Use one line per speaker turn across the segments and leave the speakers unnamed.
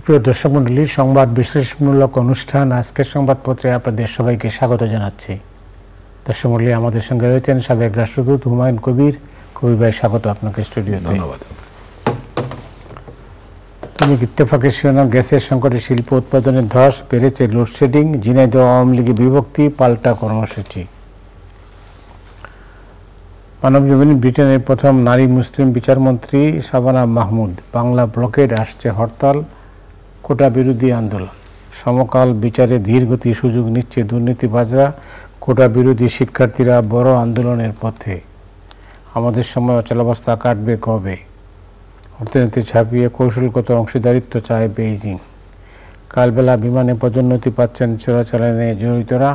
সুপ্রিয় দর্শক মণ্ডলী, সংবাদ বিশ্লেষণমূলক অনুষ্ঠান আজকের সংবাদপত্রে আপনাদের সবাইকে স্বাগত জানাচ্ছি। দর্শক মণ্ডলী, আমাদের সঙ্গে রয়েছেন সাবেক রাষ্ট্রদূত হুমায়ুন কবির। কবির ভাই, স্বাগত আপনাকে স্টুডিওতে।
ধন্যবাদ।
দৈনিক ইত্তেফাকের শিরোনাম, গ্যাসের সংকটে শিল্প উৎপাদনের ধস, বেড়েছে লোডশেডিং, ঝিনাইদহ আওয়ামী লীগে বিভক্তি, পাল্টা কর্মসূচি। মানবজমিন, ব্রিটেনের প্রথম নারী মুসলিম বিচারমন্ত্রী শাবানা মাহমুদ, বাংলা ব্লকেড আসছে হরতাল, কোটা বিরোধী আন্দোলন। সমকাল বিচারে ধীরগতি সুযোগ নিচ্ছে দুর্নীতিবাজরা, কোটা বিরোধী শিক্ষার্থীরা বড় আন্দোলনের পথে। আমাদের সময় অচলাবস্থা কাটবে কবে? অর্থনীতি ছাপিয়ে কৌশলগত অংশীদারিত্ব চায় বেইজিং। কালবেলা বিমানে পদোন্নতি পাচ্ছেন চোরাচালানে জড়িতরা,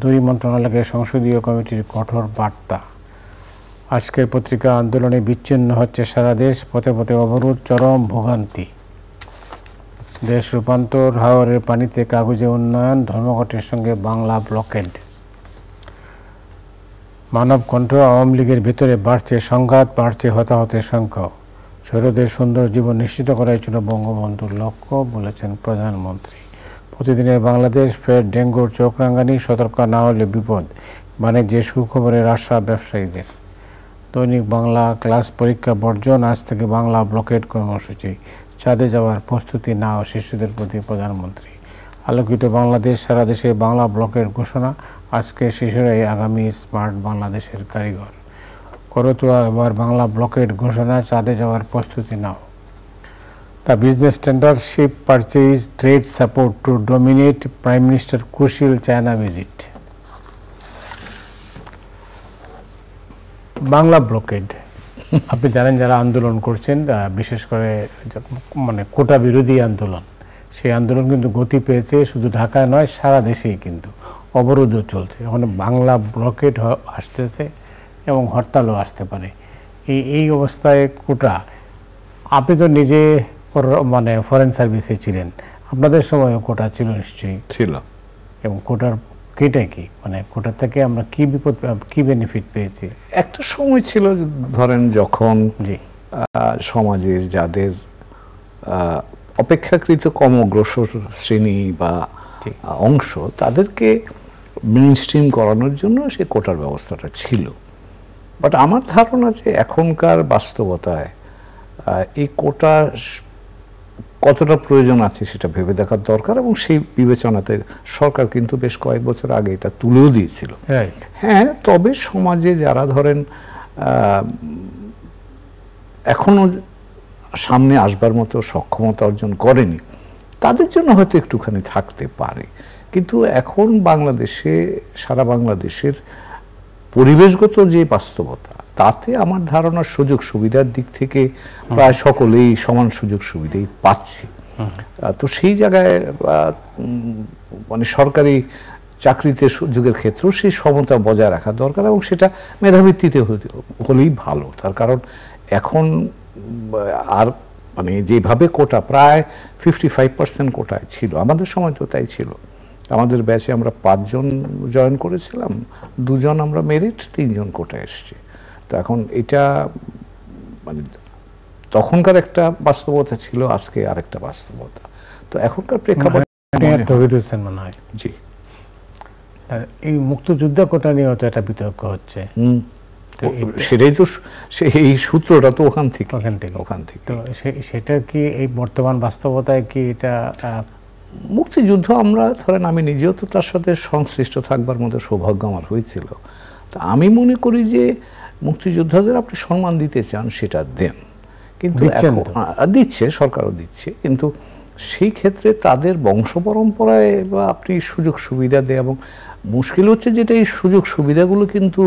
দুই মন্ত্রণালয়ের সংসদীয় কমিটির কঠোর বার্তা। আজকের পত্রিকা, আন্দোলনে বিচ্ছিন্ন হচ্ছে সারা দেশ, পথে পথে অবরোধ, চরম ভোগান্তি। দেশ রূপান্তর, হাওরের পানিতে কাগজে উন্নয়ন, ধর্মঘটের সঙ্গে বাংলা ব্লকেড। মানবকণ্ঠ, আওয়ামী লীগের ভেতরে বাড়ছে সংঘাত, বাড়ছে হতাহতের সংখ্যা। শহীদদের সুন্দর জীবন নিশ্চিত করাই ছিল বঙ্গবন্ধুর লক্ষ্য, বলেছেন প্রধানমন্ত্রী। প্রতিদিনের বাংলাদেশ, ফের ডেঙ্গুর চোখ রাঙানি, সতর্ক না হলে বিপদ, বাণিজ্যে সুখবরের আশা ব্যবসায়ীদের। দৈনিক বাংলা, ক্লাস পরীক্ষা বর্জন, আজ থেকে বাংলা ব্লকেড কর্মসূচি, চাঁদে যাওয়ার প্রস্তুতি নাও শিশুদের প্রতি প্রধানমন্ত্রী। আলোকিত বাংলাদেশ, সারা দেশে বাংলা ব্লকের ঘোষণা, আজকে শিশুরাই আগামী স্মার্ট বাংলাদেশের কারিগর। করতোয়া এবার বাংলা ব্লকের ঘোষণা, চাঁদে যাওয়ার প্রস্তুতি নাও। The business tender, ship purchase, trade support to dominate, prime minister কুশিল চায়না ভিজিট। বাংলা ব্লকেড, আপনি জানেন যারা আন্দোলন করছেন, বিশেষ করে মানে কোটা বিরোধী আন্দোলন, সেই আন্দোলন কিন্তু গতি পেয়েছে, শুধু ঢাকায় নয় সারা দেশেই কিন্তু অবরোধও চলছে। ওখানে বাংলা ব্লকেড আসতেছে এবং হরতালও আসতে পারে। এই অবস্থায় কোটা, আপনি তো নিজে মানে ফরেন সার্ভিসে ছিলেন, আপনাদের সময়ও কোটা ছিল নিশ্চয়ই?
ছিল।
এবং কোটার কেটা কি, মানে কোটা থেকে আমরা কি বিপদ, কি বেনিফিট পেয়েছি?
একটা সময় ছিল, ধরেন যখন সমাজের যাদের অপেক্ষাকৃত কম অগ্রসর শ্রেণী বা অংশ, তাদেরকে মেইন স্ট্রিম করানোর জন্য সে কোটার ব্যবস্থাটা ছিল। বাট আমার ধারণা যে এখনকার বাস্তবতায় এই কোটা কতটা প্রয়োজন আছে সেটা ভেবে দেখার দরকার, এবং সেই বিবেচনাতে সরকার কিন্তু বেশ কয়েক বছর আগে এটা তুলেও দিয়েছিল। হ্যাঁ, তবে সমাজে যারা ধরেন এখনো সামনে আসবার মতো সক্ষমতা অর্জন করেনি, তাদের জন্য হয়তো একটুখানি থাকতে পারে। কিন্তু এখন বাংলাদেশে, সারা বাংলাদেশের পরিবেশগত যে বাস্তবতা, তাতে আমার ধারণা সুযোগ সুবিধার দিক থেকে প্রায় সকলেই সমান সুযোগ সুবিধাই পাচ্ছে। তো সেই জায়গায় মানে সরকারি চাকরিতে সুযোগের ক্ষেত্রেও সেই সমতা বজায় রাখা দরকার, এবং সেটা মেধাভিত্তিতে হলেই ভালো। তার কারণ এখন আর মানে যেভাবে কোটা প্রায় 55% কোটায় ছিল, আমাদের সময় তো তাই ছিল। আমাদের ব্যাচে আমরা 5 জন জয়েন করেছিলাম, 2 জন আমরা মেরিট, 3 জন কোটায় এসছে। তো এখন এটা মানে তখনকার একটা বাস্তবতা ছিল, আজকে আরেকটা বাস্তবতা। তো এখনকার প্রেক্ষাপটে
মনে হয়
জি,
এই মুক্তিযুদ্ধ কোটা নিয়ে তো একটা বিতর্ক হচ্ছে।
সেটাই তো, এই সূত্রটা তো ওখান থেকে।
তো সেটা কি এই বর্তমান বাস্তবতায় কি এটা
মুক্তিযুদ্ধ, আমরা ধরেন আমি নিজেও তো তার সাথে সংশ্লিষ্ট থাকবার মতো সৌভাগ্য আমার হয়েছিল। তো আমি মনে করি যে মুক্তিযোদ্ধাদের আপনি সম্মান দিতে চান, সেটা দেন, কিন্তু দিচ্ছে, সরকারও দিচ্ছে, কিন্তু সেই ক্ষেত্রে তাদের বংশ পরম্পরায় বা আপনি সুযোগ সুবিধা দেয়। এবং মুশকিল হচ্ছে যেটা, এই সুযোগ সুবিধাগুলো কিন্তু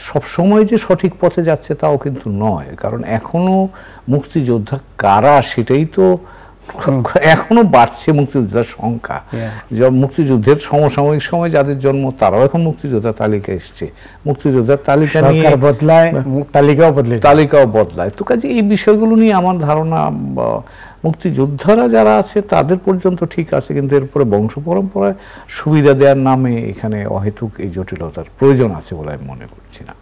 সবসময় যে সঠিক পথে যাচ্ছে তাও কিন্তু নয়। কারণ এখনো মুক্তিযোদ্ধা কারা সেটাই তো এখনো বাড়ছে, মুক্তিযোদ্ধার সংখ্যা। মুক্তিযুদ্ধের সমসাময়িক সময় যাদের জন্ম, তারাও এখন মুক্তিযোদ্ধার তালিকা এসছে, মুক্তিযোদ্ধার তালিকা নিয়ে
বদলায়,
তালিকাও বদলায়। তো কাজে এই বিষয়গুলো নিয়ে আমার ধারণা মুক্তিযোদ্ধারা যারা আছে তাদের পর্যন্ত ঠিক আছে, কিন্তু এরপরে বংশ পরম্পরায় সুবিধা দেওয়ার নামে এখানে অহেতুক এই জটিলতার প্রয়োজন আছে বলে আমি মনে করছি না।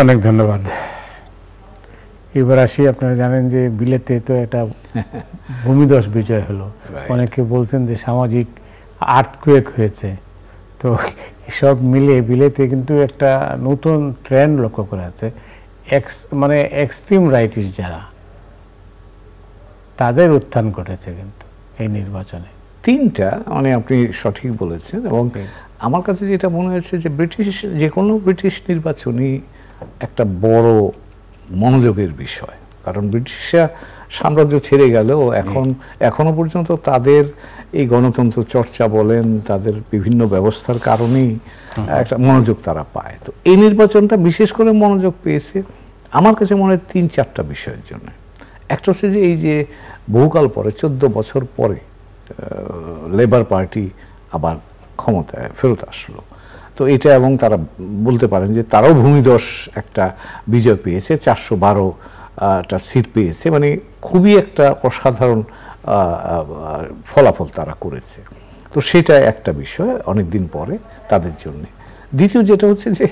অনেক ধন্যবাদ। এবার আসি, আপনারা জানেন যে বিলেতে তো একটা ভূমিধস বিজয় হলো, অনেকে বলছেন যে সামাজিক আর্থকুয়েক হয়েছে। তো সব মিলে বিলেতে কিন্তু একটা নতুন ট্রেন্ড লক্ষ্য করা যাচ্ছে। মানে এক্সট্রিম রাইটিস্ট যারা, তাদের উত্থান ঘটেছে কিন্তু এই নির্বাচনে।
তিনটা, মানে আপনি সঠিক বলেছেন। এবং আমার কাছে যেটা মনে হয়েছে যে যে কোনো ব্রিটিশ নির্বাচনই একটা বড় মনোযোগের বিষয়, কারণ ব্রিটিশরা সাম্রাজ্য ছেড়ে গেলেও এখনো পর্যন্ত তাদের এই গণতন্ত্র চর্চা বলেন, তাদের বিভিন্ন ব্যবস্থার কারণেই একটা মনোযোগ তারা পায়। তো এই নির্বাচনটা বিশেষ করে মনোযোগ পেয়েছে আমার কাছে মনে হয় ৩-৪টা বিষয়ের জন্য। একটা হচ্ছে যে এই যে বহুকাল পরে 14 বছর পরে লেবার পার্টি আবার ক্ষমতায় ফেরত আসলো, তো এটা, এবং তারা বলতে পারেন যে তারাও ভূমিধস একটা বিজয় পেয়েছে, 412টা সিট পেয়েছে, মানে খুবই একটা অসাধারণ ফলাফল তারা করেছে। তো সেটা একটা বিষয় অনেক দিন পরে তাদের জন্য। দ্বিতীয় যেটা হচ্ছে যে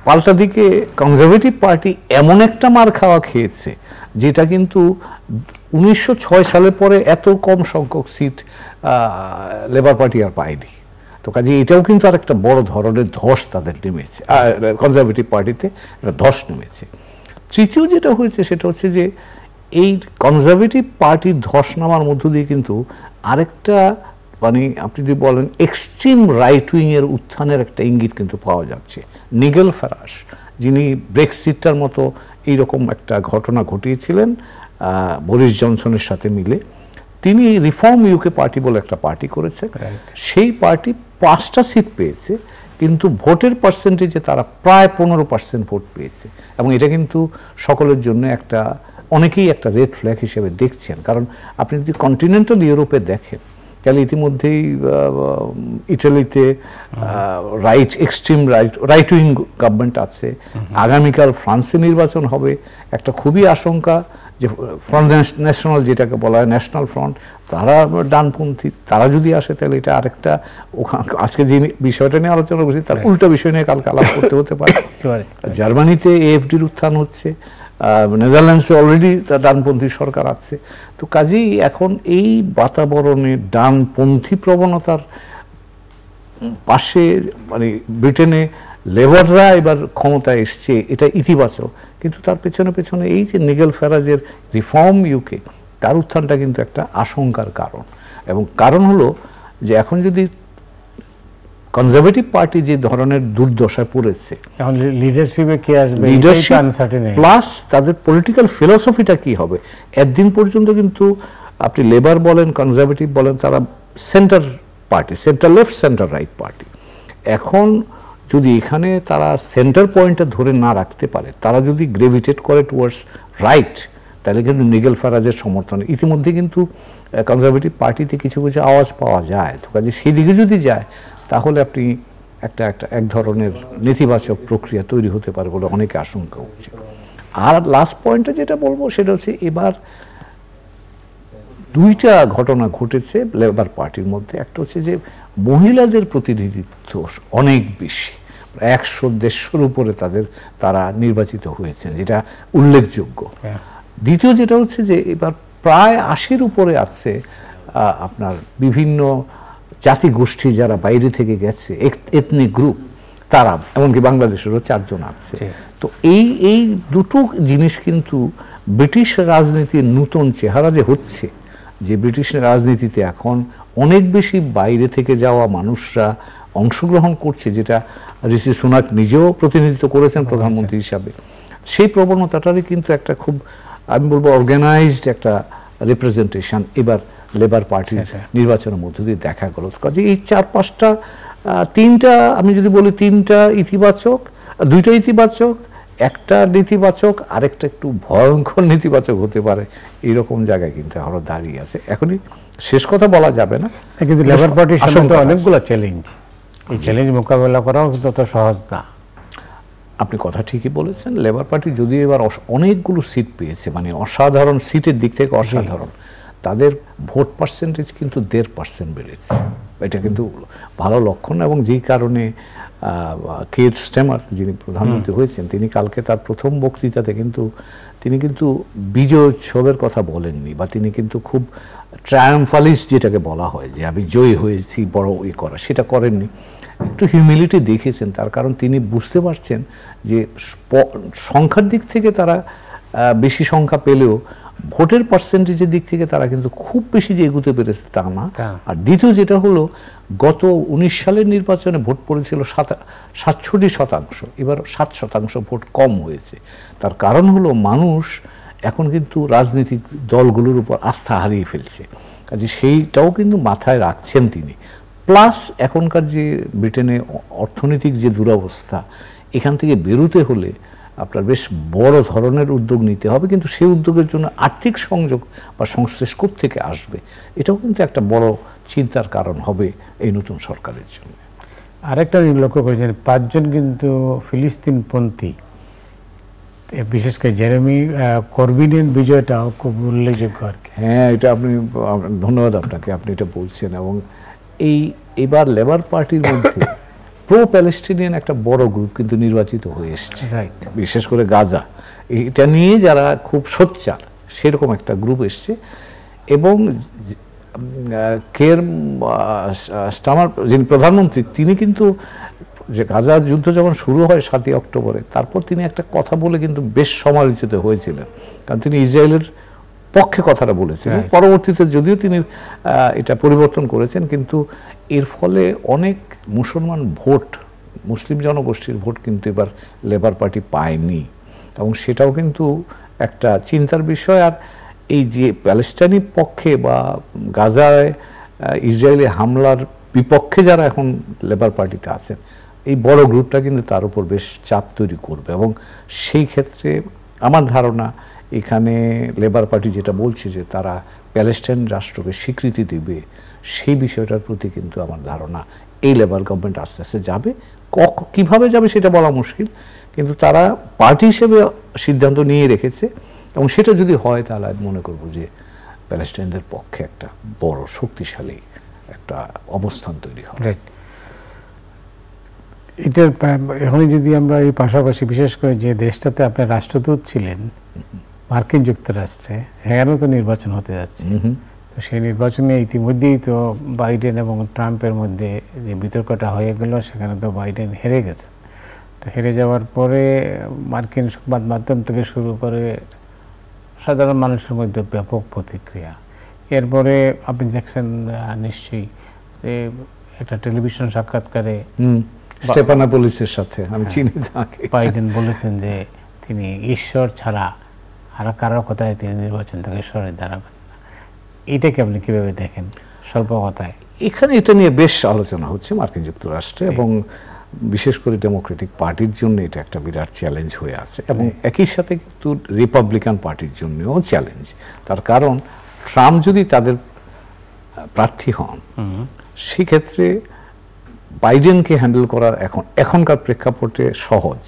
পাল্টা দিকে কনজারভেটিভ পার্টি এমন একটা মার খাওয়া খেয়েছে যেটা কিন্তু 1906 সালের পরে এত কম সংখ্যক সিট লেবার পার্টি আর পায়নি। তো কাজে এটাও কিন্তু আর একটা বড় ধরনের ধস তাদের নেমেছে, কনজারভেটিভ পার্টিতে একটা ধস নেমেছে। তৃতীয় যেটা হয়েছে সেটা হচ্ছে যে এই কনজারভেটিভ পার্টির ধস নামার মধ্য দিয়ে কিন্তু আরেকটা, মানে আপনি যদি বলেন এক্সট্রিম রাইট উইংয়ের উত্থানের একটা ইঙ্গিত কিন্তু পাওয়া যাচ্ছে। নিগেল ফ্যারাজ, যিনি ব্রেক্সিটটার মতো এইরকম একটা ঘটনা ঘটিয়েছিলেন বরিস জনসনের সাথে মিলে, তিনি রিফর্ম ইউকে পার্টি বলে একটা পার্টি করেছে। সেই পার্টি 5টা সিট পেয়েছে, কিন্তু ভোটের পার্সেন্টেজে তারা প্রায় 15% ভোট পেয়েছে। এবং এটা কিন্তু সকলের জন্য একটা, অনেকেই একটা রেড ফ্ল্যাগ হিসেবে দেখছেন। কারণ আপনি যদি কন্টিনেন্টাল ইউরোপে দেখেন, তাহলে ইতিমধ্যেই ইটালিতে এক্সট্রিম রাইট উইং গভর্নমেন্ট আছে। আগামীকাল ফ্রান্সে নির্বাচন হবে, একটা খুবই আশঙ্কা যে ফ্রন্ট ন্যাশনাল, যেটাকে বলা হয় ন্যাশনাল ফ্রন্ট, তারা ডানপন্থী, তারা যদি আসে তাহলে এটা আরেকটা, আজকে যে বিষয়টা নিয়ে আলোচনা করছি তার উল্টো বিষয় নিয়ে কালকে আলাপ করতে হতে পারে। জার্মানিতে এএফডির উত্থান হচ্ছে, নেদারল্যান্ডসে অলরেডি ডানপন্থী সরকার আছে। তো কাজেই এখন এই বাতাবরণে ডানপন্থী প্রবণতার পাশে, মানে ব্রিটেনে লেবাররা এবার ক্ষমতায় এসছে, এটা ইতিবাচক। কিন্তু তার পেছনে পেছনে এই যে নিগেল ফ্যারাজের রিফর্ম ইউকে, তার উত্থানটা কিন্তু একটা আশঙ্কার কারণ। এবং কারণ হলো যে এখন যদি কনজারভেটিভ পার্টি যে ধরনের দুর্দশায় পড়েছে, এখন
লিডারশিপে কে আসবে,
লিডারশিপ প্লাস তাদের পলিটিক্যাল ফিলসফিটা কি হবে। একদিন পর্যন্ত কিন্তু আপনি লেবার বলেন, কনজারভেটিভ বলেন, তারা centre party, centre left, centre right party. এখন যদি এখানে তারা সেন্টার পয়েন্টটা ধরে না রাখতে পারে, তারা যদি গ্রেভিটেট করে টুয়ার্ডস রাইট, তাহলে কিন্তু নিগেল ফ্যারাজের সমর্থন ইতিমধ্যে কিন্তু কনজারভেটিভ পার্টিতে কিছু কিছু আওয়াজ পাওয়া যায়। তো কাজে সেই দিকে যদি যায়, তাহলে আপনি এক ধরনের নেতিবাচক প্রক্রিয়া তৈরি হতে পারে বলে অনেকে আশঙ্কা করছে। আর লাস্ট পয়েন্টটা যেটা বলবো সেটা হচ্ছে, এবার 2টা ঘটনা ঘটেছে লেবার পার্টির মধ্যে। একটা হচ্ছে যে মহিলাদের প্রতিনিধিত্ব অনেক বেশি, 100-150-র উপরে তারা নির্বাচিত হয়েছেন, যেটা উল্লেখযোগ্য। দ্বিতীয় যেটা হচ্ছে যে এবার প্রায় 80-র উপরে আছে আপনার বিভিন্ন জাতিগোষ্ঠী যারা বাইরে থেকে গেছে, এথনিক গ্রুপ, তারা, এমনকি বাংলাদেশেরও 4 জন আছে। তো এই দুটো জিনিস কিন্তু ব্রিটিশ রাজনীতির নতুন চেহারা যে হচ্ছে, যে ব্রিটিশ রাজনীতিতে এখন অনেক বেশি বাইরে থেকে যাওয়া মানুষরা অংশগ্রহণ করছে, যেটা ঋষি সুনাক নিজেও প্রতিনিধিত্ব করেছেন প্রধানমন্ত্রী হিসাবে, সেই প্রবণতাটারই কিন্তু একটা খুব, আমি বলবো, অর্গানাইজড একটা রিপ্রেজেন্টেশন এবার লেবার পার্টির নির্বাচনের মধ্য দিয়ে দেখা গেল। কাজে এই 4-5টা, 3টা, আমি যদি বলি 3টা ইতিবাচক, 2টা ইতিবাচক, একটা নেতিবাচক, আরেকটা একটু ভয়ঙ্কর নেতিবাচক হতে পারে, এইরকম জায়গায় কিন্তু আমরা দাঁড়িয়ে আছে। এখনই শেষ কথা বলা যাবে না,
কিন্তু লেবার পার্টির সামনে তো অনেকগুলো চ্যালেঞ্জ, এই চ্যালেঞ্জ মোকাবেলা করাও কিন্তু অত সহজ না।
আপনি কথা ঠিকই বলেছেন। লেবার পার্টি যদিও এবার অনেকগুলো সিট পেয়েছে, মানে অসাধারণ, সিটের দিক থেকে অসাধারণ, তাদের ভোট পার্সেন্টেজ কিন্তু 1.5% বেড়েছে। এটা কিন্তু ভালো লক্ষণ। এবং যেই কারণে কির স্টেমার যিনি প্রধানমন্ত্রী হয়েছেন, তিনি কালকে তার প্রথম বক্তৃতাতে তিনি কিন্তু বিজয় উৎসবের কথা বলেননি, বা তিনি কিন্তু খুব ট্রায়াম্ফালিস্ট যেটাকে বলা হয় যে আমি জয়ী হয়েছি বড় করা, সেটা করেননি। একটু হিউমিলিটি দেখিয়েছেন, তার কারণ তিনি বুঝতে পারছেন যে সংখ্যার দিক থেকে তারা বেশি সংখ্যা পেলেও ভোটের পার্সেন্টেজের দিক থেকে তারা কিন্তু খুব বেশি যে এগুতে পেরেছে তা না। আর দ্বিতীয় যেটা হলো, গত 19 সালের নির্বাচনে ভোট পড়েছিল 67%, এবার 7% ভোট কম হয়েছে। তার কারণ হলো মানুষ এখন কিন্তু রাজনৈতিক দলগুলোর উপর আস্থা হারিয়ে ফেলছে, কাজে সেইটাও কিন্তু মাথায় রাখছেন তিনি। প্লাস এখনকার যে ব্রিটেনে অর্থনৈতিক যে দুরবস্থা, এখান থেকে বেরোতে হলে আপনার বেশ বড় ধরনের উদ্যোগ নিতে হবে, কিন্তু সেই উদ্যোগের জন্য আর্থিক সংযোগ বা সংশ্লেষ থেকে আসবে, এটাও কিন্তু একটা বড় চিন্তার কারণ হবে এই নতুন সরকারের জন্য।
আরেকটা লক্ষ্য করেছেন, 5 জন কিন্তু ফিলিস্তিনপন্থী, বিশেষ করে জেরেমি করবিনের বিজয়টাও খুব উল্লেখযোগ্য আর কি।
হ্যাঁ, এটা আপনি, ধন্যবাদ আপনাকে, আপনি এটা বলছেন। এবং এবার লেবার পার্টির মধ্যে প্রো প্যালেস্টিনিয়ান একটা বড় গ্রুপ কিন্তু নির্বাচিত হয়ে এসছে, বিশেষ করে গাজা, এটা নিয়ে যারা খুব সোচ্চার সেরকম একটা গ্রুপ এসছে। এবং কের স্টামার যিনি প্রধানমন্ত্রী, তিনি কিন্তু যে গাজার যুদ্ধ যখন শুরু হয় 7ই অক্টোবরে, তারপর তিনি একটা কথা বলে কিন্তু বেশ সমালোচিত হয়েছিলেন, কারণ তিনি ইসরায়েলের পক্ষে কথাটা বলেছিলেন। পরবর্তীতে যদিও তিনি এটা পরিবর্তন করেছেন, কিন্তু এর ফলে অনেক মুসলমান ভোট, মুসলিম জনগোষ্ঠীর ভোট কিন্তু এবার লেবার পার্টি পায়নি, এবং সেটাও কিন্তু একটা চিন্তার বিষয়। আর এই যে প্যালেস্টাইনি পক্ষে বা গাজায় ইসরায়েলি হামলার বিপক্ষে যারা এখন লেবার পার্টিতে আছেন, এই বড় গ্রুপটা কিন্তু তার উপর বেশ চাপ তৈরি করবে। এবং সেই ক্ষেত্রে আমার ধারণা এখানে লেবার পার্টি যেটা বলছে যে তারা প্যালেস্টাইন রাষ্ট্রকে স্বীকৃতি দেবে, সেই বিষয়টার প্রতি কিন্তু আমার ধারণা এই লেবার গভর্নমেন্ট আস্তে আস্তে যাবে। কিভাবে যাবে সেটা বলা মুশকিল, কিন্তু তারা পার্টি হিসেবে সিদ্ধান্ত নিয়ে রেখেছে, এবং সেটা যদি হয় তাহলে আমি মনে করব যে প্যালেস্টাইনদের পক্ষে একটা বড় শক্তিশালী একটা অবস্থান তৈরি হবে।
এটার এখন যদি আমরা এই পাশাপাশি বিশেষ করে যে দেশটাতে আপনার রাষ্ট্রদূত ছিলেন মার্কিন যুক্তরাষ্ট্রে, সেখানেও তো নির্বাচন হতে যাচ্ছে, তো সেই নির্বাচনে ইতিমধ্যেই তো বাইডেন এবং ট্রাম্পের মধ্যে যে বিতর্কটা হয়ে গেল, সেখানে তো বাইডেন হেরে গেছেন। তো হেরে যাওয়ার পরে মার্কিন সংবাদ মাধ্যম থেকে শুরু করে সাধারণ মানুষের মধ্যে ব্যাপক প্রতিক্রিয়া। এরপরে আপনি দেখছেন নিশ্চয়ই একটা টেলিভিশন সাক্ষাৎকারে
স্টেফানোপোলিসের সাথে, আমি চিনি তাকে,
বাইডেন বলেছেন যে তিনি ঈশ্বর ছাড়া আর কারোর কথায় তিনি নির্বাচন থেকে সরে দাঁড়াবেন না। এটাকে আপনি কিভাবে দেখেন স্বল্প কথায়?
এখানে এটা নিয়ে বেশ আলোচনা হচ্ছে মার্কিন যুক্তরাষ্ট্রে, এবং বিশেষ করে ডেমোক্রেটিক পার্টির জন্য এটা একটা বিরাট চ্যালেঞ্জ হয়ে আছে, এবং একই সাথে কিন্তু রিপাবলিকান পার্টির জন্যও চ্যালেঞ্জ। তার কারণ ট্রাম্প যদি তাদের প্রার্থী হন, সেক্ষেত্রে বাইডেনকে হ্যান্ডেল করা এখনকার প্রেক্ষাপটে সহজ,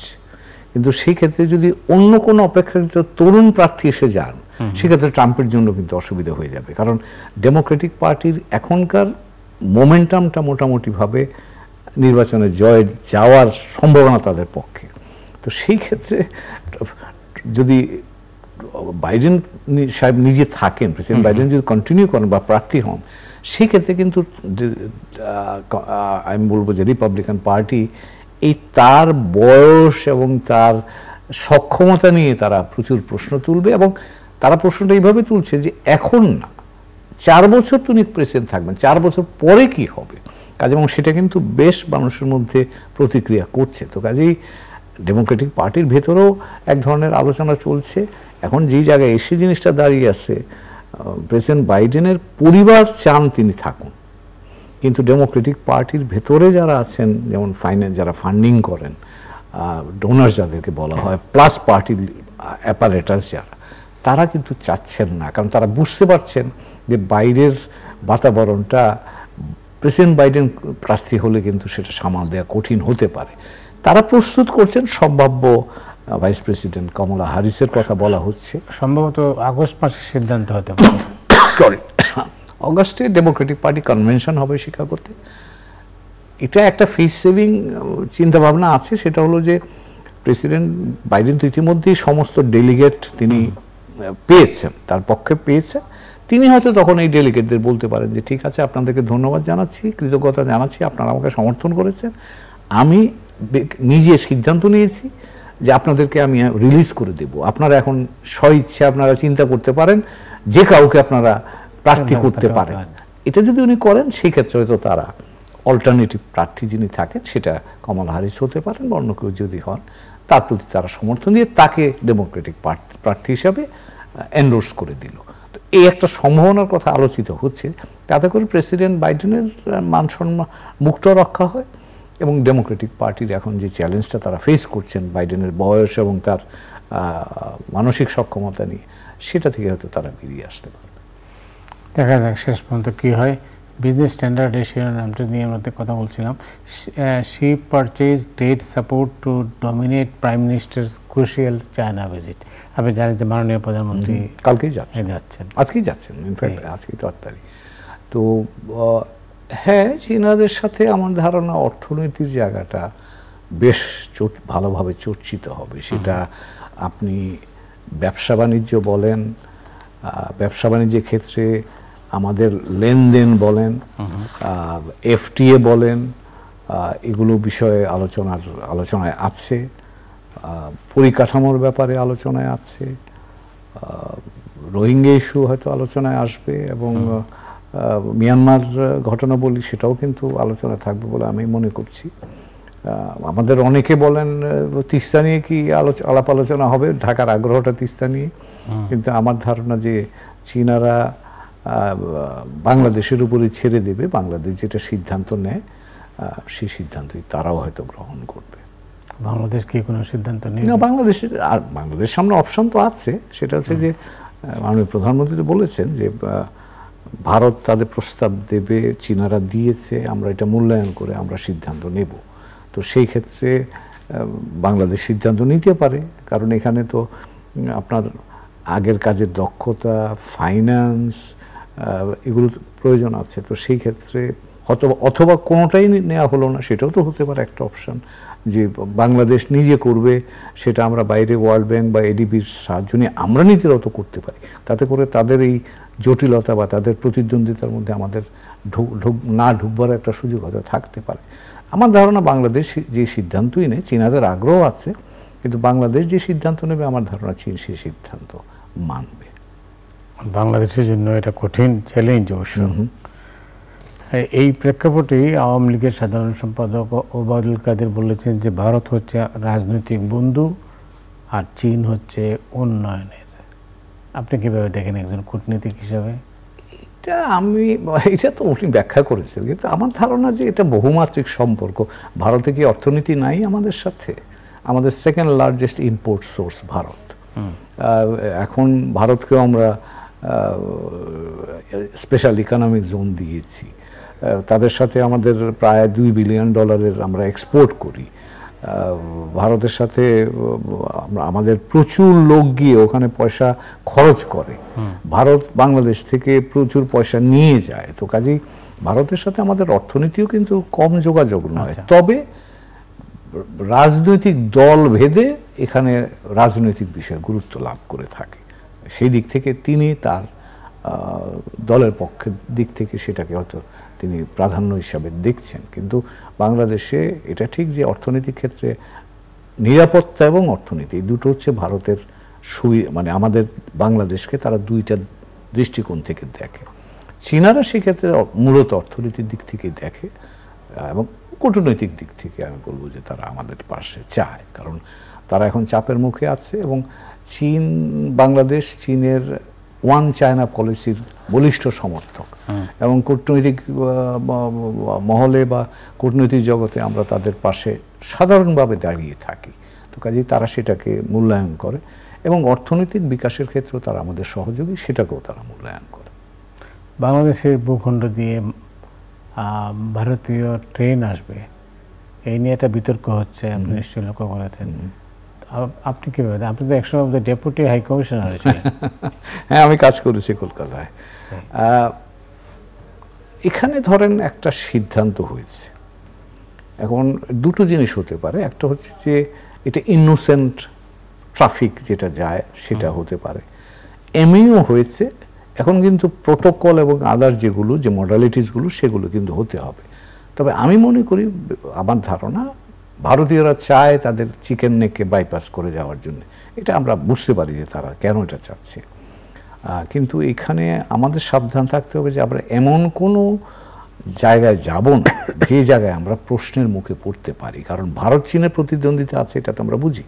কিন্তু সেই ক্ষেত্রে যদি অন্য কোনো অপেক্ষাকৃত তরুণ প্রার্থী এসে যান, সেক্ষেত্রে ট্রাম্পের জন্য কিন্তু অসুবিধা হয়ে যাবে, কারণ ডেমোক্রেটিক পার্টির এখনকার মোমেন্টামটা মোটামুটিভাবে নির্বাচনে জয় যাওয়ার সম্ভাবনা তাদের পক্ষে। তো সেই ক্ষেত্রে যদি বাইডেন সাহেব নিজে থাকেন, প্রেসিডেন্ট বাইডেন যদি কন্টিনিউ করেন বা প্রার্থী হন, সেক্ষেত্রে কিন্তু আমি বলবো যে রিপাবলিকান পার্টি এই তার বয়স এবং তার সক্ষমতা নিয়ে তারা প্রচুর প্রশ্ন তুলবে, এবং তারা প্রশ্নটা এইভাবে তুলছে যে এখন না, 4 বছর তিনি প্রেসিডেন্ট থাকবেন, 4 বছর পরে কি হবে কাজে, এবং সেটা কিন্তু বেশ মানুষের মধ্যে প্রতিক্রিয়া করছে। তো কাজেই ডেমোক্রেটিক পার্টির ভেতরেও এক ধরনের আলোচনা চলছে। এখন যেই জায়গায় এসে জিনিসটা দাঁড়িয়ে আছে, প্রেসিডেন্ট বাইডেনের পরিবার চান তিনি থাকুন, কিন্তু ডেমোক্রেটিক পার্টির ভেতরে যারা আছেন, যেমন যারা ফান্ডিং করেন, ডোনার্স যাদেরকে বলা হয়, প্লাস পার্টির অ্যাপারেটাস যারা, তারা কিন্তু চাচ্ছেন না, কারণ তারা বুঝতে পারছেন যে বাইরের বাতাবরণটা প্রেসিডেন্ট বাইডেন প্রার্থী হলে কিন্তু সেটা সামাল দেওয়া কঠিন হতে পারে। তারা প্রস্তুত করছেন সম্ভাব্য ভাইস প্রেসিডেন্ট কমলা হ্যারিসের কথা বলা হচ্ছে,
সম্ভবত আগস্ট মাসের সিদ্ধান্ত হতে পারে।
অগাস্টে ডেমোক্রেটিক পার্টি কনভেনশন হবে শিকাগোতে, এটা একটা ফেস সেভিং চিন্তাভাবনা আছে, সেটা হলো যে প্রেসিডেন্ট বাইডেন তো ইতিমধ্যেই সমস্ত ডেলিগেট তিনি পেয়েছেন, তার পক্ষে পেয়েছেন। তিনি হয়তো তখন এই ডেলিগেটদের বলতে পারেন যে ঠিক আছে, আপনাদেরকে ধন্যবাদ জানাচ্ছি, কৃতজ্ঞতা জানাচ্ছি, আপনারা আমাকে সমর্থন করেছেন, আমি নিজে সিদ্ধান্ত নিয়েছি যে আপনাদেরকে আমি রিলিজ করে দেব, আপনারা এখন স্বইচ্ছে আপনারা চিন্তা করতে পারেন যে কাউকে আপনারা প্রার্থী করতে পারেন। এটা যদি উনি করেন সেই ক্ষেত্রে হয়তো তারা অল্টারনেটিভ প্রার্থী যিনি থাকেন সেটা কমলা হ্যারিস হতে পারেন, বা অন্য কেউ যদি হন তার প্রতি তারা সমর্থন দিয়ে তাকে ডেমোক্রেটিক প্রার্থী হিসাবে এন্ডোর্স করে দিল। তো এই একটা সম্ভাবনার কথা আলোচিত হচ্ছে, তাতে করে প্রেসিডেন্ট বাইডেনের মান সম্মান মুক্ত রক্ষা হয় এবং ডেমোক্রেটিক পার্টির এখন যে চ্যালেঞ্জটা তারা ফেস করছেন বাইডেনের বয়স এবং তার মানসিক সক্ষমতা নিয়ে, সেটা থেকে হয়তো তারা বেরিয়ে আসতে পারবে।
দেখা যাক শেষ পর্যন্ত কী হয়। বিজনেস স্ট্যান্ডার্ড এই শিরোনামটা নিয়ে আমরা কথা বলছিলাম। She purchase trade support two dominate prime ministers crucial China visit. আপনি জানেন যে মাননীয় প্রধানমন্ত্রী
কালকেই যাচ্ছেন, আজকেই যাচ্ছেন, ইনফ্যাক্ট আজকেই তো 8 তারিখ। তো হ্যাঁ, চীনাদের সাথে আমার ধারণা অর্থনীতির জায়গাটা বেশ ভালোভাবে চর্চিত হবে। সেটা আপনি ব্যবসা বাণিজ্য বলেন, ব্যবসা বাণিজ্যের ক্ষেত্রে আমাদের লেনদেন বলেন, এফটিএ বলেন, এগুলো বিষয়ে আলোচনায় আছে, পরিকাঠামোর ব্যাপারে আলোচনায় আছে, রোহিঙ্গা ইস্যু হয়তো আলোচনায় আসবে, এবং মিয়ানমার ঘটনা বলি সেটাও কিন্তু আলোচনায় থাকবে বলে আমি মনে করছি। আমাদের অনেকে বলেন তিস্তা নিয়ে কি আলাপ আলোচনা হবে, ঢাকার আগ্রহটা তিস্তা নিয়ে, কিন্তু আমার ধারণা যে চীনারা বাংলাদেশের উপরে ছেড়ে দেবে, বাংলাদেশ যেটা সিদ্ধান্ত নেয় সেই সিদ্ধান্তই তারাও হয়তো গ্রহণ করবে।
বাংলাদেশ কি কোনো সিদ্ধান্ত নেই
না, বাংলাদেশের সামনে অপশন তো আছে, সেটা হচ্ছে যে মাননীয় প্রধানমন্ত্রী তো বলেছেন যে ভারত তাদের প্রস্তাব দেবে, চীনারা দিয়েছে, আমরা এটা মূল্যায়ন করে আমরা সিদ্ধান্ত নেব। তো সেই ক্ষেত্রে বাংলাদেশ সিদ্ধান্ত নিতে পারে, কারণ এখানে তো আপনার আগের কাজের দক্ষতা, ফাইন্যান্স, এগুলো প্রয়োজন আছে। তো সেই ক্ষেত্রে অথবা কোনোটাই নেওয়া হলো না, সেটাও তো হতে পারে একটা অপশান, যে বাংলাদেশ নিজে করবে, সেটা আমরা বাইরে ওয়ার্ল্ড ব্যাংক বা এডিবির সাহায্য নিয়ে আমরা নিজেরাও তো করতে পারি। তাতে করে তাদের এই জটিলতা বা তাদের প্রতিদ্বন্দ্বিতার মধ্যে আমাদের ঢুকবার একটা সুযোগ হয়তো থাকতে পারে। আমার ধারণা বাংলাদেশ যে সিদ্ধান্তই নেয়, চীনাদের আগ্রহ আছে, কিন্তু বাংলাদেশ যে সিদ্ধান্ত নেবে আমার ধারণা চীন সেই সিদ্ধান্ত মানবে।
বাংলাদেশের জন্য এটা কঠিন চ্যালেঞ্জ অবশ্য। এই প্রেক্ষাপটেই আওয়ামী লীগের সাধারণ সম্পাদক ওবায়দুল কাদের বলেছেন যে ভারত হচ্ছে রাজনৈতিক বন্ধু আর চীন হচ্ছে উন্নয়নের। আপনি কীভাবে দেখেন একজন কূটনীতিক হিসাবে?
এটা তো উনি ব্যাখ্যা করেছেন, কিন্তু আমার ধারণা যে এটা বহুমাত্রিক সম্পর্ক। ভারতে কি অর্থনীতি নাই আমাদের সাথে? আমাদের second largest import source Bharat. এখন ভারতকেও আমরা স্পেশাল ইকোনমিক জোন দিয়েছি, তাদের সাথে আমাদের প্রায় $2 বিলিয়ন আমরা এক্সপোর্ট করি। ভারতের সাথে আমাদের প্রচুর লোক গিয়ে ওখানে পয়সা খরচ করে, ভারত বাংলাদেশ থেকে প্রচুর পয়সা নিয়ে যায়। তো কাজেই ভারতের সাথে আমাদের অর্থনীতিও কিন্তু কম যোগাযোগ নয়। তবে রাজনৈতিক দল ভেদে এখানে রাজনৈতিক বিষয় গুরুত্ব লাভ করে থাকে। সেই দিক থেকে তিনি তার দলের পক্ষের দিক থেকে সেটাকে হয়তো তিনি প্রাধান্য হিসাবে দেখছেন। কিন্তু বাংলাদেশে এটা ঠিক যে অর্থনৈতিক ক্ষেত্রে নিরাপত্তা এবং অর্থনীতি এই দুটো হচ্ছে ভারতের মানে আমাদের বাংলাদেশকে তারা দুইটা দৃষ্টিকোণ থেকে দেখে। চীনারা সেক্ষেত্রে মূলত অর্থনীতির দিক থেকে দেখে, এবং কূটনৈতিক দিক থেকে আমি বলবো যে তারা আমাদের পাশে চায়, কারণ তারা এখন চাপের মুখে আছে। এবং বাংলাদেশ চীনের ওয়ান চায়না পলিসির বলিষ্ঠ সমর্থক, এবং কূটনৈতিক মহলে বা কূটনৈতিক জগতে আমরা তাদের পাশে সাধারণভাবে দাঁড়িয়ে থাকি। তো কাজেই তারা সেটাকে মূল্যায়ন করে, এবং অর্থনৈতিক বিকাশের ক্ষেত্রেও তারা আমাদের সহযোগী, সেটাকেও তারা মূল্যায়ন করে।
বাংলাদেশের ভূখণ্ড দিয়ে ভারতীয় ট্রেন আসবে, এই নিয়ে একটা বিতর্ক হচ্ছে, আপনি নিশ্চয়ই লক্ষ্য করেছেন। আপনি কীভাবে, আপনি তো একসময় ডেপুটি হাই কমিশনার ছিলেন।
হ্যাঁ, আমি কাজ করেছি কলকাতায়। এখানে ধরেন একটা সিদ্ধান্ত হয়েছে এখন দুটো জিনিস হতে পারে, একটা হচ্ছে যে এটা ইনোসেন্ট ট্রাফিক যেটা যায় সেটা হতে পারে, এমইও হয়েছে, এখন কিন্তু প্রোটোকল এবং আদার যেগুলো যে মডালিটিসগুলো সেগুলো কিন্তু হতে হবে। তবে আমি মনে করি, আমার ধারণা, ভারতীয়রা চায় তাদের চিকেন নেককে বাইপাস করে যাওয়ার জন্য, এটা আমরা বুঝতে পারি যে তারা কেন এটা চাচ্ছে। কিন্তু এখানে আমাদের সাবধান থাকতে হবে যে আমরা এমন কোনো জায়গায় যাব না যে জায়গায় আমরা প্রশ্নের মুখে পড়তে পারি, কারণ ভারত চীনের প্রতিদ্বন্দ্বিতা আছে, এটা তো আমরা বুঝি।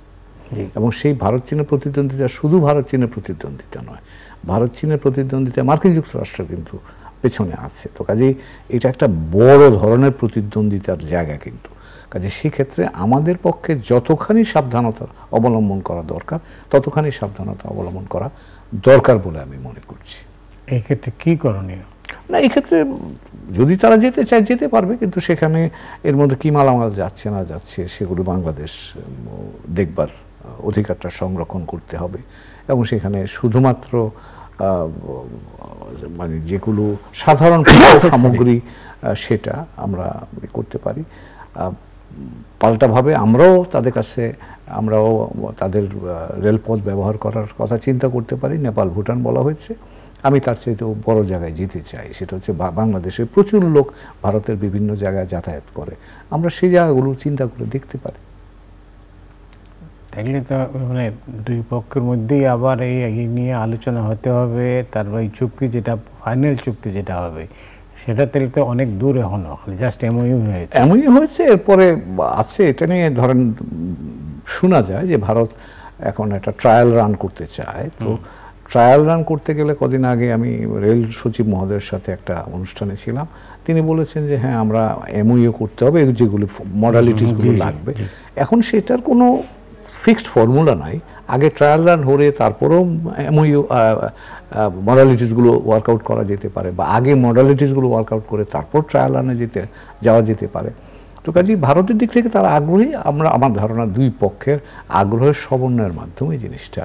এবং সেই ভারত চীনের প্রতিদ্বন্দ্বিতা শুধু ভারত চীনের প্রতিদ্বন্দ্বিতা নয়, ভারত চীনের প্রতিদ্বন্দ্বিতা মার্কিন যুক্তরাষ্ট্র কিন্তু পেছনে আছে। তো কাজেই এটা একটা বড় ধরনের প্রতিদ্বন্দ্বিতার জায়গা কিন্তু। কাজে সেক্ষেত্রে আমাদের পক্ষে যতখানি সাবধানতা অবলম্বন করা দরকার ততখানি সাবধানতা অবলম্বন করা দরকার বলে আমি মনে করছি।
এই ক্ষেত্রে কি করণীয়?
না, এই ক্ষেত্রে যদি তারা যেতে চায় যেতে পারবে, কিন্তু সেখানে এর মধ্যে কি মালামাল যাচ্ছে না যাচ্ছে সেগুলো বাংলাদেশ দেখবার অধিকারটা সংরক্ষণ করতে হবে। এবং সেখানে শুধুমাত্র মানে যেগুলো সাধারণ সামগ্রী সেটা আমরা করতে পারি। পাল্টাভাবে আমরাও তাদের রেলপথ ব্যবহার করার কথা চিন্তা করতে পারি। নেপাল ভুটান বলা হয়েছে, আমি তার চাইতেও বড় জায়গায় যেতে চাই, সেটা হচ্ছে বাংলাদেশে প্রচুর লোক ভারতের বিভিন্ন জায়গায় যাতায়াত করে, আমরা সেই জায়গাগুলো চিন্তা করে দেখতে পারি।
তাইলে তো মানে দুই পক্ষের মধ্যেই আবার এই নিয়ে আলোচনা হতে হবে, তারপর এই চুক্তি যেটা ফাইনাল চুক্তি যেটা হবে সেটা তাহলে তো অনেক দূর এখনো, জাস্ট এমওইউ হয়েছে।
এরপরে আছে এটা নিয়ে ধরেন শোনা যায় যে ভারত এখন একটা ট্রায়াল রান করতে চায়। তো ট্রায়াল রান করতে গেলে কদিন আগে আমি রেল সচিব মহোদয়ের সাথে একটা অনুষ্ঠানে ছিলাম, তিনি বলেছেন যে হ্যাঁ আমরা এমওইউ করতে হবে, যেগুলো মডালিটিসগুলো লাগবে। এখন সেটার কোনো ফিক্সড ফর্মুলা নাই, আগে ট্রায়াল রান হলে তারপরেও এমওইউ মডালিটিসগুলো ওয়ার্কআউট করা যেতে পারে, বা আগে মডালিটিসগুলো ওয়ার্কআউট করে তারপর ট্রায়াল রানে যাওয়া যেতে পারে। তো কাজেই ভারতের দিক থেকে তারা আগ্রহী, আমার ধারণা দুই পক্ষের আগ্রহের সমন্বয়ের মাধ্যমে জিনিসটা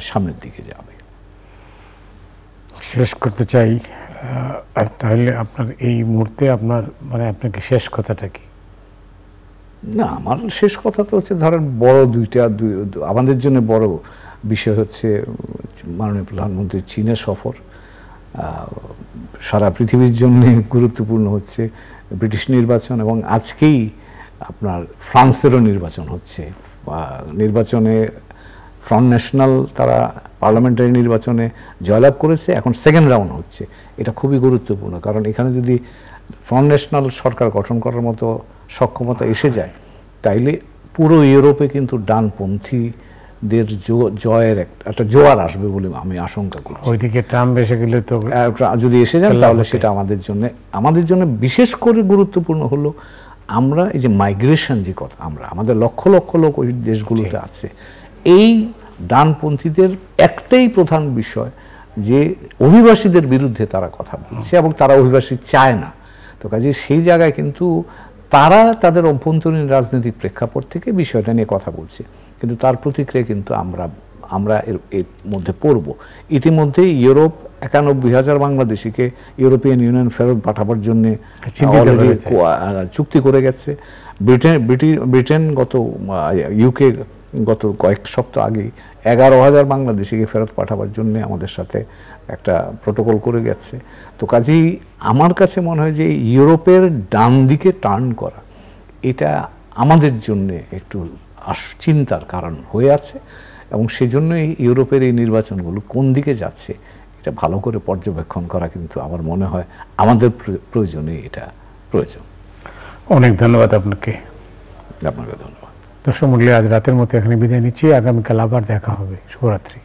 সামনের দিকে যাবে।
শেষ করতে চাই, তাহলে আপনার এই মুহূর্তে আপনাকে শেষ কথাটা কি?
না, আমার শেষ কথা তো হচ্ছে ধরেন বড় আমাদের জন্য বড় বিষয় হচ্ছে মাননীয় প্রধানমন্ত্রীর চীনের সফর। সারা পৃথিবীর জন্য গুরুত্বপূর্ণ হচ্ছে ব্রিটিশ নির্বাচন, এবং আজকেই আপনার ফ্রান্সেরও নির্বাচন হচ্ছে। নির্বাচনে ফ্রন্ট ন্যাশনাল তারা পার্লামেন্টারি নির্বাচনে জয়লাভ করেছে, এখন সেকেন্ড রাউন্ড হচ্ছে। এটা খুবই গুরুত্বপূর্ণ, কারণ এখানে যদি ফ্রন্ট ন্যাশনাল সরকার গঠন করার মতো সক্ষমতা এসে যায়, তাইলে পুরো ইউরোপে কিন্তু ডানপন্থীদের জয়ের একটা জোয়ার আসবে বলে আমি আশঙ্কা করছি।
ওইদিকে ট্রাম্প এসে গেলে তো,
যদি এসে যান তাহলে সেটা আমাদের জন্য বিশেষ করে গুরুত্বপূর্ণ হলো আমরা এই যে মাইগ্রেশন যে কথা, আমাদের লক্ষ লক্ষ লোক ওই দেশগুলোতে আছে, এই ডানপন্থীদের একটাই প্রধান বিষয় যে অভিবাসীদের বিরুদ্ধে তারা কথা বলছে এবং তারা অভিবাসী চায় না। তো কাজে সেই জায়গায় কিন্তু তারা তাদের অভ্যন্তরীণ রাজনৈতিক প্রেক্ষাপট থেকে বিষয়টা নিয়ে কথা বলছে, কিন্তু তার প্রতিক্রিয়া কিন্তু আমরা এর মধ্যে পড়ব। ইতিমধ্যে ইউরোপ 91,000 বাংলাদেশিকে ইউরোপিয়ান ইউনিয়ন ফেরত পাঠাবার জন্য চুক্তি করে গেছে। ব্রিটেন ইউকে গত কয়েক সপ্তাহ আগে 11,000 বাংলাদেশিকে ফেরত পাঠাবার জন্য আমাদের সাথে একটা প্রোটোকল করে গেছে। তো কাজেই আমার কাছে মনে হয় যে ইউরোপের ডান দিকে টার্ন করা এটা আমাদের জন্য একটু চিন্তার কারণ হয়ে আছে, এবং সেজন্যই ইউরোপের এই নির্বাচনগুলো কোন দিকে যাচ্ছে এটা ভালো করে পর্যবেক্ষণ করা কিন্তু আমার মনে হয় আমাদের প্রয়োজনে এটা প্রয়োজন।
অনেক ধন্যবাদ আপনাকে।
আপনাকে ধন্যবাদ।
দর্শক মণ্ডলী, আজ রাতের মতো এখানে বিদায় নিচ্ছি, আগামীকাল আবার দেখা হবে। শুভরাত্রি।